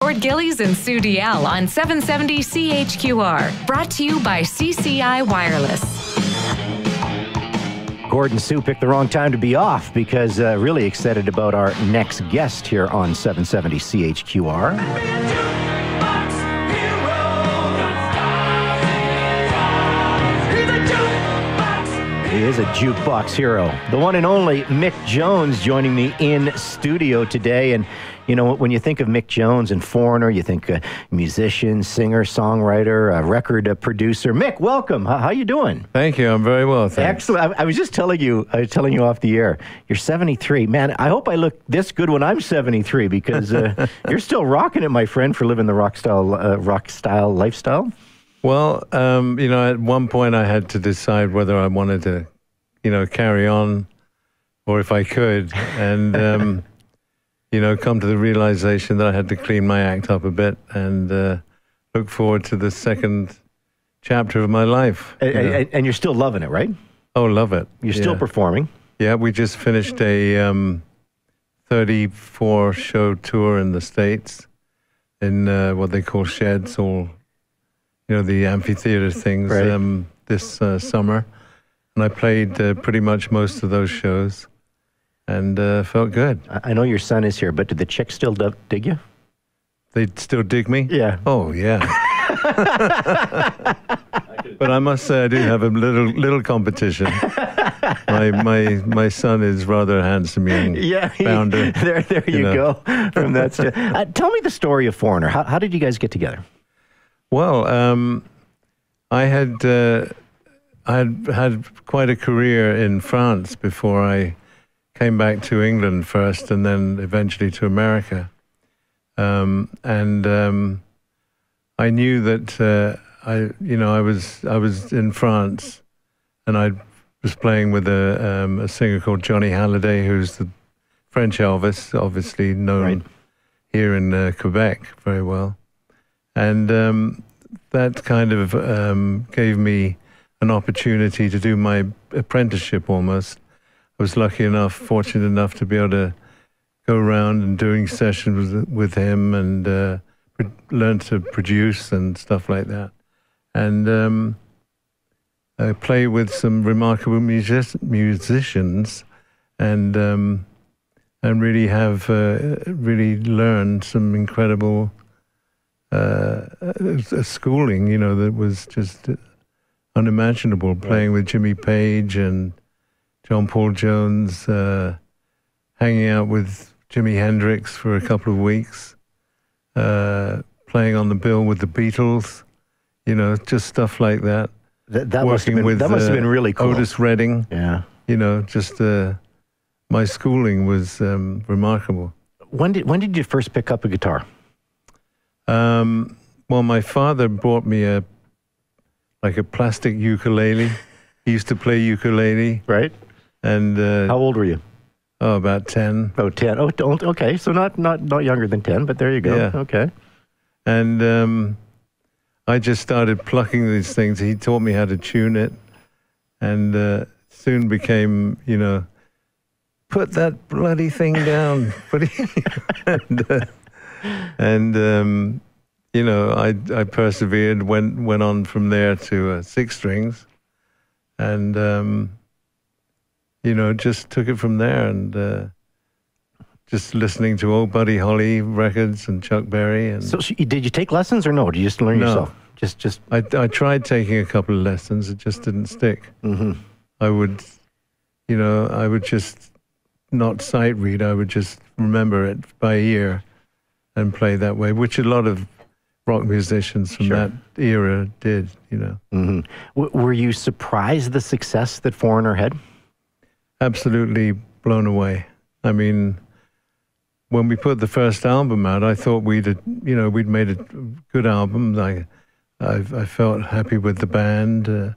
Gord Gillies and Sue DL on 770 CHQR. Brought to you by CCI Wireless. Gord and Sue picked the wrong time to be off because really excited about our next guest here on 770 CHQR. He is a jukebox hero. The one and only Mick Jones joining me in studio today. And, you know, when you think of Mick Jones and Foreigner, you think musician, singer, songwriter, record producer. Mick, welcome. How you doing? Thank you. I'm very well, thanks. Excellent. I was just telling you off the air, you're 73. Man, I hope I look this good when I'm 73 because you're still rocking it, my friend, for living the rock style lifestyle. Well, you know, at one point I had to decide whether I wanted to, you know, carry on or if I could. And, you know, come to the realization that I had to clean my act up a bit and look forward to the second chapter of my life. And you're still loving it, right? Oh, love it. You're still performing. Yeah, we just finished a 34-show tour in the States in what they call sheds, or you know, the amphitheater things, right. This summer. And I played pretty much most of those shows and felt good. I know your son is here, but did the chicks still dig you? They still dig me? Yeah. Oh, yeah. But I must say I do have a little competition. My son is rather handsome young founder. There you know. Go. From that. Tell me the story of Foreigner. How did you guys get together? Well, I had quite a career in France before I came back to England first, and then eventually to America. And I knew that I was in France, and I was playing with a singer called Johnny Hallyday, who's the French Elvis, obviously known here in Quebec very well. And that kind of gave me an opportunity to do my apprenticeship almost. I was fortunate enough to be able to go around and doing sessions with him and learn to produce and stuff like that. And I play with some remarkable musicians and really have really learned some incredible schooling, you know, that was just unimaginable. Playing with Jimmy Page and John Paul Jones, hanging out with Jimi Hendrix for a couple of weeks, playing on the bill with the Beatles, you know, just stuff like that. That must have been really cool. Otis Redding. Yeah. You know, just my schooling was remarkable. When did you first pick up a guitar? Well, my father bought me a plastic ukulele. He used to play ukulele. Right. And how old were you? Oh, about 10. Oh, 10. Oh, okay. So not younger than 10, but there you go. Yeah. Okay. And I just started plucking these things. He taught me how to tune it, and soon became, you know, put that bloody thing down. And you know, I persevered, went on from there to 6 strings, and you know, just took it from there, and just listening to old Buddy Holly records and Chuck Berry. And so did you take lessons or no? Did you just learn yourself? Just I tried taking a couple of lessons. It just didn't stick. Mm-hmm. I would just not sight read. I would just remember it by ear and play that way, which a lot of rock musicians from that era did, you know. Mm-hmm. Were you surprised the success that Foreigner had? Absolutely blown away. I mean, when we put the first album out, I thought we'd made a good album. I felt happy with the band, the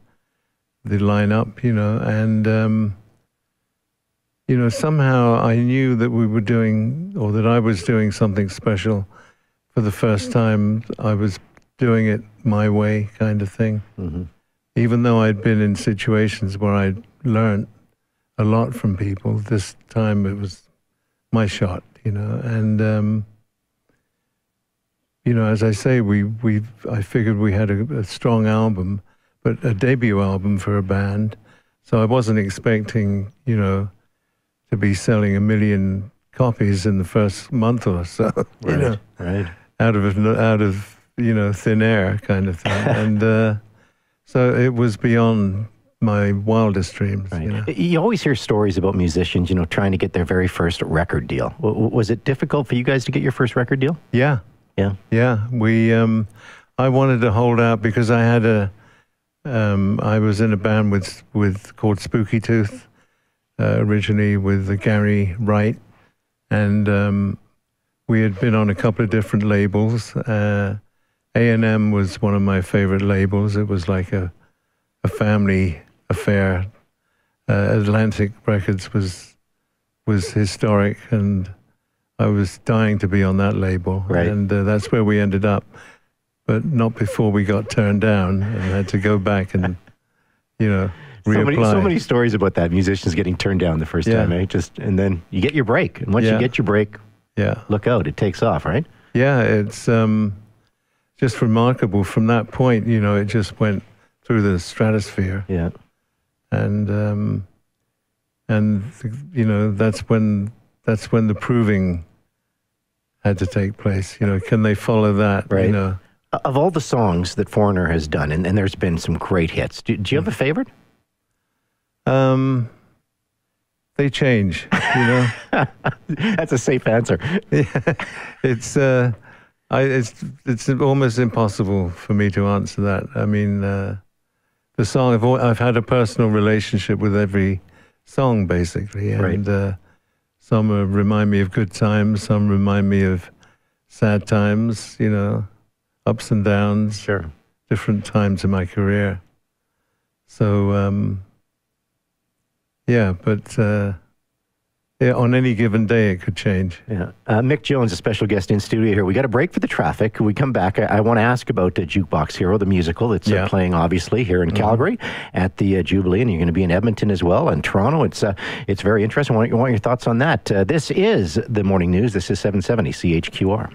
lineup, you know, and you know, somehow I knew that we were doing, or that I was doing something special. For the first time, I was doing it my way, kind of thing. Mm-hmm. Even though I'd been in situations where I'd learned a lot from people, this time it was my shot, you know. And you know, as I say, I figured we had a strong album, but a debut album for a band. So I wasn't expecting, you know, to be selling 1 million copies in the first month or so. You know, out of you know, thin air kind of thing. And so it was beyond my wildest dreams. Right. You know? You always hear stories about musicians, you know, trying to get their very first record deal. Was it difficult for you guys to get your first record deal? Yeah. Yeah. Yeah. I wanted to hold out because I had I was in a band called Spooky Tooth, originally with Gary Wright, and we had been on a couple of different labels. A&M was one of my favorite labels. It was like a family affair. Atlantic Records was historic, and I was dying to be on that label. Right. And that's where we ended up, but not before we got turned down and had to go back and, you know, reapply. So many stories about that, musicians getting turned down the first time, eh? And then you get your break, and once you get your break, look out, it takes off, right? Yeah, it's just remarkable. From that point, you know, it just went through the stratosphere. Yeah. And you know, that's when the proving had to take place. You know, can they follow that? Right. You know, of all the songs that Foreigner has done, and there's been some great hits. Do you have a favorite? They change. You know, that's a safe answer. Yeah, it's almost impossible for me to answer that. I mean, the song, I've had a personal relationship with every song, basically. And some remind me of good times, some remind me of sad times, you know, ups and downs. Sure. Different times in my career. So, yeah, but on any given day, it could change. Yeah. Mick Jones, a special guest in studio here. We got a break for the traffic. When we come back, I want to ask about Jukebox Hero, the musical that's playing, obviously, here in Calgary at the Jubilee, and you're going to be in Edmonton as well, and Toronto. It's very interesting. I want your thoughts on that. This is the Morning News. This is 770 CHQR.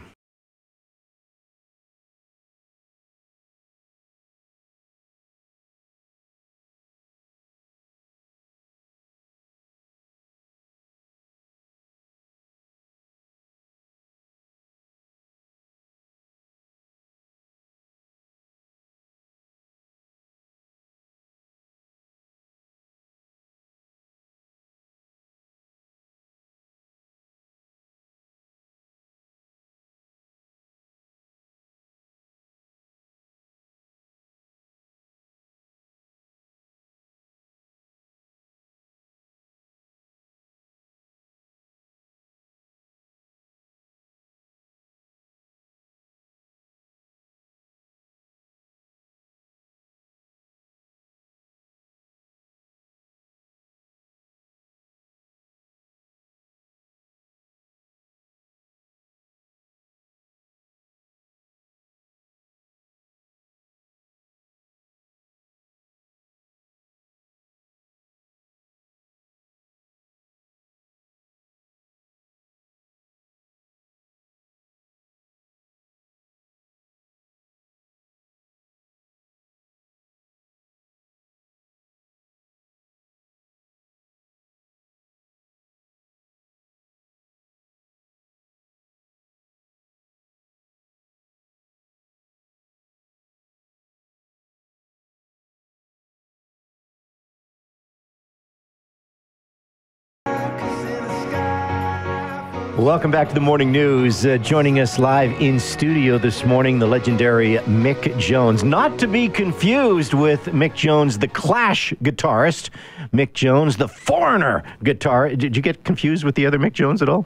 Welcome back to the Morning News. Joining us live in studio this morning, the legendary Mick Jones. Not to be confused with Mick Jones, the Clash guitarist. Mick Jones, the Foreigner guitar. Did you get confused with the other Mick Jones at all?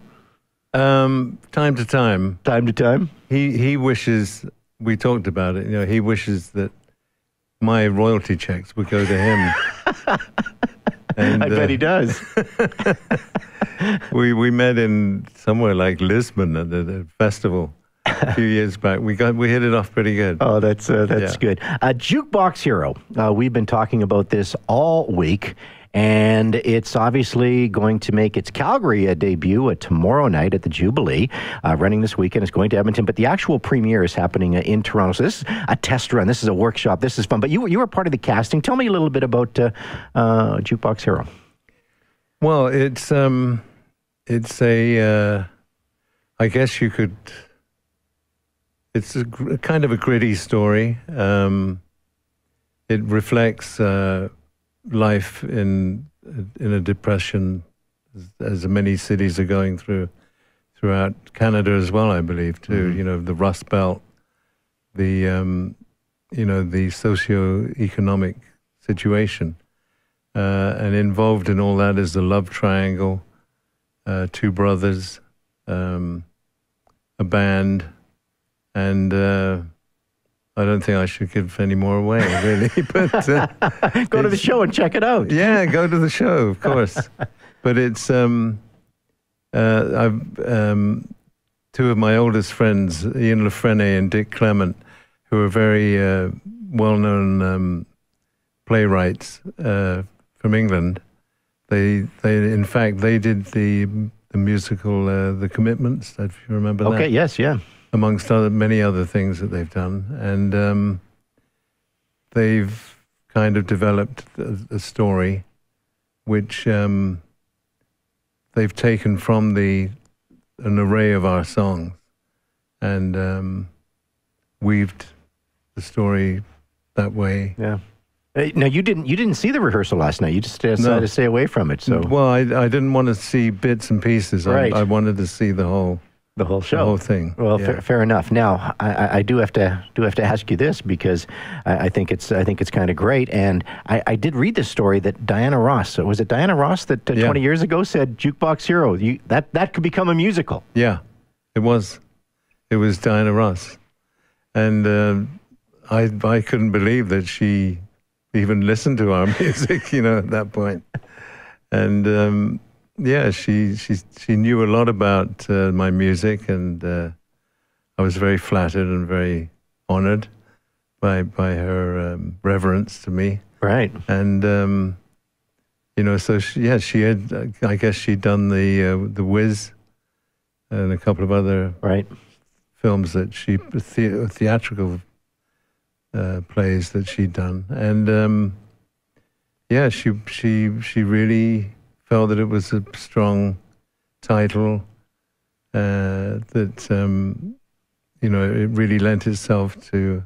Time to time. Time to time? He wishes, we talked about it, you know, he wishes that my royalty checks would go to him. And, I bet he does. We met in somewhere like Lisbon at a festival, a few years back. We hit it off pretty good. Oh, that's good. Jukebox Hero. We've been talking about this all week, and it's obviously going to make its Calgary debut tomorrow night at the Jubilee. Running this weekend, it's going to Edmonton, but the actual premiere is happening in Toronto. So this is a test run. This is a workshop. This is fun. But you were part of the casting. Tell me a little bit about Jukebox Hero. Well, it's a, I guess you could, it's a kind of a gritty story. It reflects life in a depression, as many cities are going throughout Canada as well, I believe, too. Mm-hmm. You know, the Rust Belt, the socio-economic situation. And involved in all that is the love triangle, two brothers, a band, and I don't think I should give any more away, really. But go to the show and check it out. Yeah, go to the show, of course. But it's I've two of my oldest friends, Ian Lefrene and Dick Clement, who are very well-known playwrights from England. They in fact they did the musical The Commitments, if you remember that. Okay, yes, yeah. Amongst many other things that they've done, and they've kind of developed a story which they've taken from an array of our songs and weaved the story that way. Yeah. Now you didn't see the rehearsal last night. You just decided to stay away from it. So well, I didn't want to see bits and pieces. Right. I wanted to see the whole show, the whole thing. Well, yeah. fair enough. Now I do have to ask you this, because I think it's kind of great. And I did read this story that Diana Ross, was it Diana Ross that 20 years ago said Jukebox Hero, that could become a musical. Yeah, it was Diana Ross, and I couldn't believe that she even listened to our music, at that point. And yeah, she knew a lot about my music, and I was very flattered and very honored by her reverence to me. Right. And so she had, I guess she'd done the Wiz and a couple of other films that theatrical plays that she'd done, and she really felt that it was a strong title, that it really lent itself to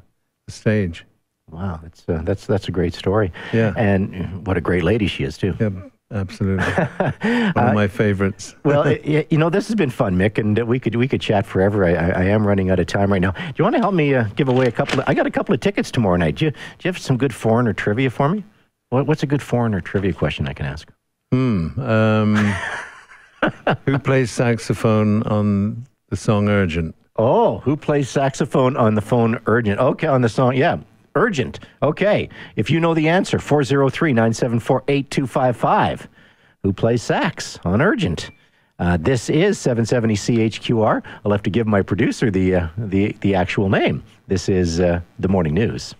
the stage. Wow, that's a great story. Yeah, and what a great lady she is too. Yeah, absolutely. One of my favorites. Well, this has been fun, Mick, and we could chat forever. I am running out of time right now. Do you want to help me give away I got a couple of tickets tomorrow night. Do you have some good foreigner trivia for me? What's a good foreigner trivia question I can ask? Who plays saxophone on the song Urgent? Oh, who plays saxophone on the phone Urgent? Okay, on the song, yeah. Urgent. Okay. If you know the answer, 403-974-8255. Who plays sax on Urgent? This is 770 CHQR. I'll have to give my producer the actual name. This is the Morning News.